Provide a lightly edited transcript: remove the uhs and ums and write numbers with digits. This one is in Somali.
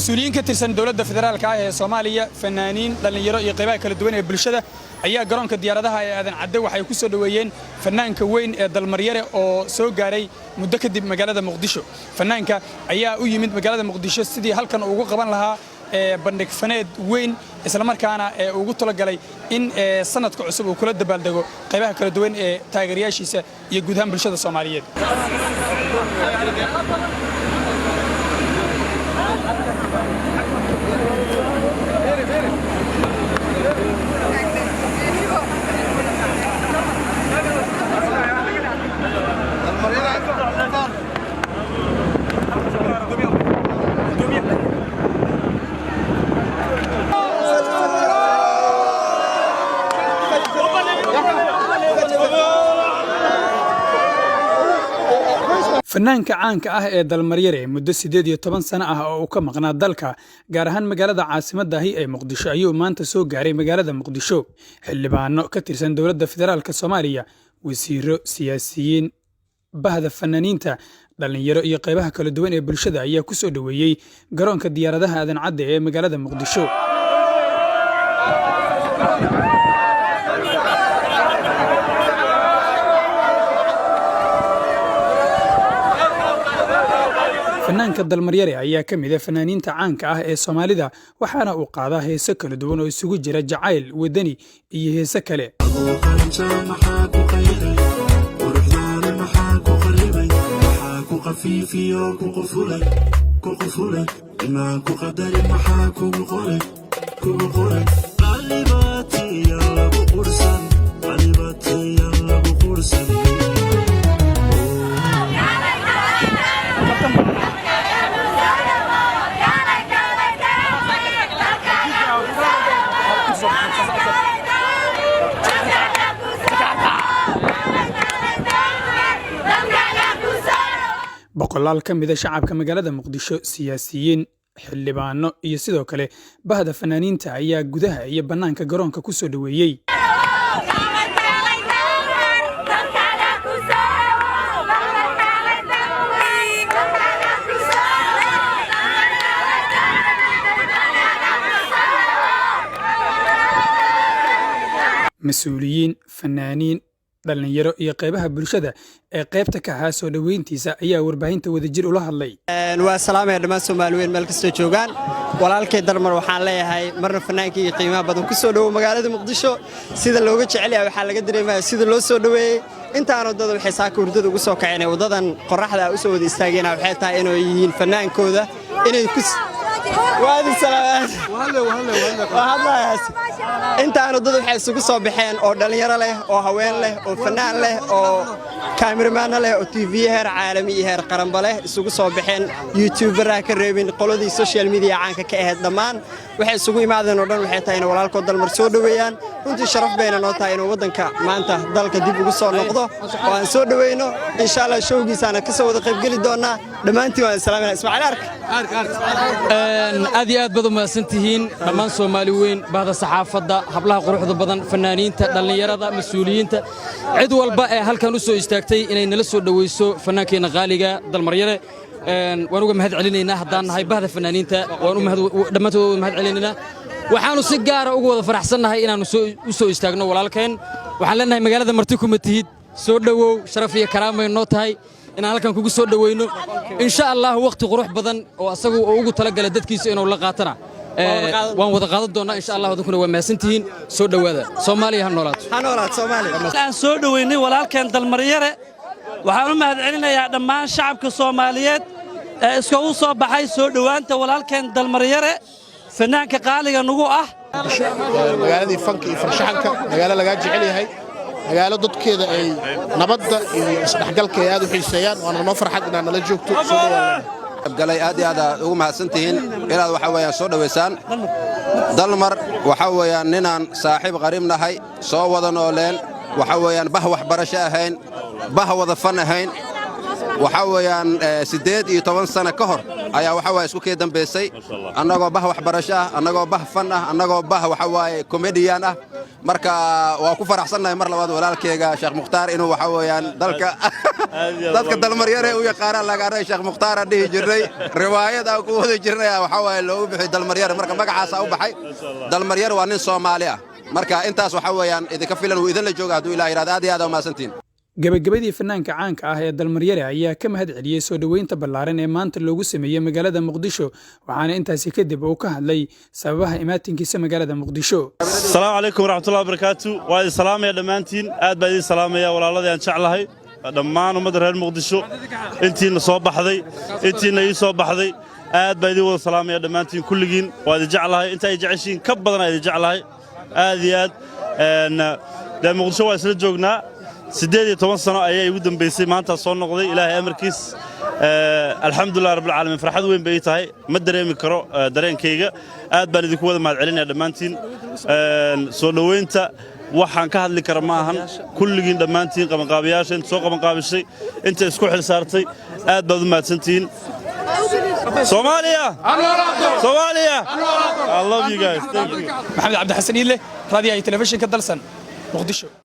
مسؤولين كترسن دولة فدرال كاهي سوماليا فنانين dhalinyaro iyo qaybaha kala duwan ee bulshada ayaa garoonka diyaaradaha ee aadan cadde waxay ku soo dhaweeyeen fanaanka weyn ee dalmaryare oo soo gaaray muddo kadib magaalada Muqdisho fanaanka ayaa u yimid magaalada Muqdisho sidii halkan ugu qaban lahaa bandhig faneed weyn isla markaana ugu talagalay in sanadka cusub uu kula dabaaldego qaybaha kala duwan ee taageerayaashiisa iyo guud ahaan bulshada Soomaaliyeed fanaanka caanka ah ee dalmaryare muddo 18 sano ah oo uu ka maqnaa dalka gaar ahaan magaalada caasimadda ah ee Muqdisho ayuu maanta soo gaaray magaalada Muqdisho xildhibaano ka tirsan dowladda federaalka Soomaaliya wasiiro siyaasiyiin bahda fanaaniinta dhalinyaro iyo qaybaha kala duwan ee bulshada ayaa ku soo dhaweeyay garoonka diyaaradaha aadan cadde ee magaalada Muqdisho fanaanka dalmaryare ayaa ka mid ah fanaaniinta caanka ah ee Soomaalida waxaana uu qaadaa heeso kala duwan oo isugu jira jacayl wadani iyo heeso kale boqolaal ka mid ah shacabka magaalada Muqdisho siyaasiyiin xildhibaano iyo sidoo kale bahda fanaaniinta ayaa gudaha iyo banaanka garoonka ku soo dhaweeyay مسؤولين فنانين dhalinyaro iyo qaybaha bulshada ee qaybta ka ahaa soo dhaweyntiisa ayaa warbaahinta wadajir ula hadlay waa salaamay dhammaan Soomaaliyeed meel kasta joogaan walaalkay dalmar waxaan leeyahay marna fanaanka iyo qiimaha badan ku soo dhawo magaalada Muqdisho sida looga jecel yahay waxa laga dareemayaa sida loo soo dhaweeyay intaan wadada waxay saaka hurdada ugu soo kaceen wadadan qorraxda u soo wada istaageen waxay tahay inay yihiin fanaankooda inay ku waadi salaamaad intaan wadada waxay isugu soo baxeen oo dhalinyaro leh oo haween leh oo fanaan leh oo cameraman leh oo TV heer caalami iyo heer qaranba leh isugu soo baxeen YouTuber ka reebin qoladii social media caanka ka ahayd dhamaan waxay isugu imaadeen oo dhan waxay tahay in walaalkood dalmar soo dhaweeyaan runtii sharaf bayna noo tahay in wadanka maanta dalka dib ugu soo noqdo oo aan soo dhaweeyno insha Allah showgiisana ka soo wada qayb gali doona dhamaantii waan salaamayna Ismaaciil aad iyo aad baad u mahadsantihiin dhammaan Soomaali weyn bahda saxaafadda hablaha quruxda badan fanaaniinta dhalinyarada mas'uuliyiinta cid walba ee halkan u soo istaagtay inay nala soo dhaweyso fanaankeenna qaaliga dalmaryare waan uga mahad celinaynaa haddaan nahay bahda fanaaniinta waan dhammaantood mahad celinaynaa waxaanu si gaar ah ugu wada faraxsannahay inaanu u soo istaagno walaalkeen waxaan leenahay magaalada marti kuma tihid soo dhawow sharaf iyo karaamay noo tahay inaan halkan kugu soo dhaweyno insha Allah waqti qurux badan oo asagu ugu talagalay dadkiisa inuu la qaatana waan wada qaadan doonaa insha Allah wadankuna waa maasantihiin soo dhawaada Soomaaliya ha noolaato Soomaaliya aan soo dhaweynay walaalkeen dalmaryare waxaan u mahad celinayaa dhammaan shacabka Soomaaliyeed ee isku soo baxay soo dhawaanta walaalkeen dalmaryare fanaanka qaaliga nagu ah magaaladii fanka iyo farshaxanka magaalo laga jecel yahay magaalo dadkeeda ay nabadda iyo isdhaxgalka aad u xiiseeyaan waana noo farxad inaan nala joogto soo dhawaada galay aad iyo aad ugu mahadsantihiin inaad waxa weeyaan soo dhaweysaan dalmar waxa weeyaan ninaan saaxiib qariib nahay soo wada nooleen waxa weeyaan bah waxbarasho ahayn bah wada fan ahayn waxa weeyaan 18 sano ka hor ayaa waxa way isku kee dambeysay annagoo bah waxbarasho ah annagoo bah fan ah annagoo bah waxa way comedian ah marka waa ku faraxsanahay mar labaad walaalkayga Sheekh Muxtaar inuu waxa weeyaan dalka dadka dalmaryare u yaqaana lagaanay sheekh mukhtaar dhihi jirnay riwaayad aan ku wada jirnay waxa waaye loogu bixi dalmaryare marka magacaasa u baxay dalmaryare waa nin Soomaali ah marka intaas waxa weeyaan idinka filan uu idin la jooga haduu Ilaahay yiraahdo aad iyo aad u maasantiin gabagabadii fanaanka caanka ah ee dalmaryare ayaa ka mahad celiyay soo dhaweynta ballaaran ee maanta loogu sameeyay magaalada Muqdisho waxaana intaasi kadib uu ka hadlay sababaha imaatinkiisa magaalada Muqdisho Assalaamu alaykum warahmatullahi wabarakatuh waa idin salaamaya dhamaantiin aad baa idin salaamaya walaaladii aan jeclahay dhammaan ummadda reer Muqdisho intiina soo baxday intiina ii soo baxday aad baa idin wada salaamaya dhamaantiin kulligiin waa idin jeclahay inta ay jeceshiin ka badan ay idin jeclahay aad iyo aad Muqdisho waa isla joognaa 18 sano ayay ugu dambeysay maanta soo noqday Ilaahay amarkiis alxamdulillah rabbil caalamiin farxad weyn bay tahay ma dareemi karo dareenkayga aad baan idinku wada mahad celinayaa dhamaantiin soo dhaweynta waxaan ka hadli kara ma ahan kulligiin dhamaantiin qabanqaabiyaasha inta soo qabanqaabishay inta isku xil saartay aad baad u mahadsantiin Soomaaliya I love you guys thank you Maxamed Cabdi Xasan Ile raadiyaha telefishinka dalsan Muqdisho